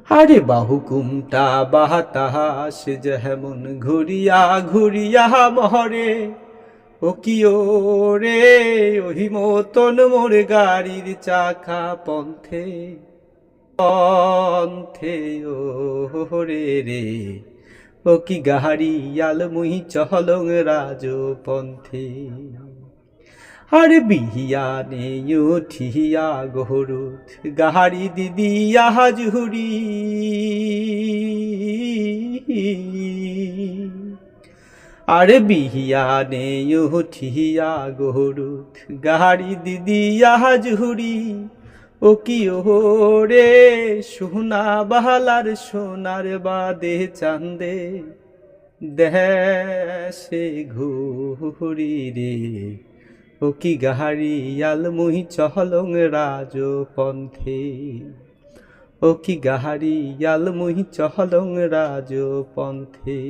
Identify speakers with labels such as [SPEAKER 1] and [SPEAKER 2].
[SPEAKER 1] আরে বাহুকুমটা বাতাস যেমন ঘুরিয়া ঘুরিয়া মহরে, ও কি ও রে ওহি মতন মোর গাড়ির চাকা পন্থে পন্থে ও রে রে, ও কি গাহারিয়াল মুহি চহলং রাজ পন্থে। আরে বিহিয়ানে উঠিয়া গহরুত গাহারি দিদিয়া হাজুরি, আরে বিহিয়ানে উঠিয়া গহরুত গাহারি দিদিয়া হাজুরি, ও কি ও রে সোনা বাহালার সোনার বাদে চান্দে দেশে ঘুরি রে, ও কি গাহারিয়াল মুহি চহলং রাজ পন্থে, ও কি গাহারিয়াল মুহি চহলং রাজ পন্থে।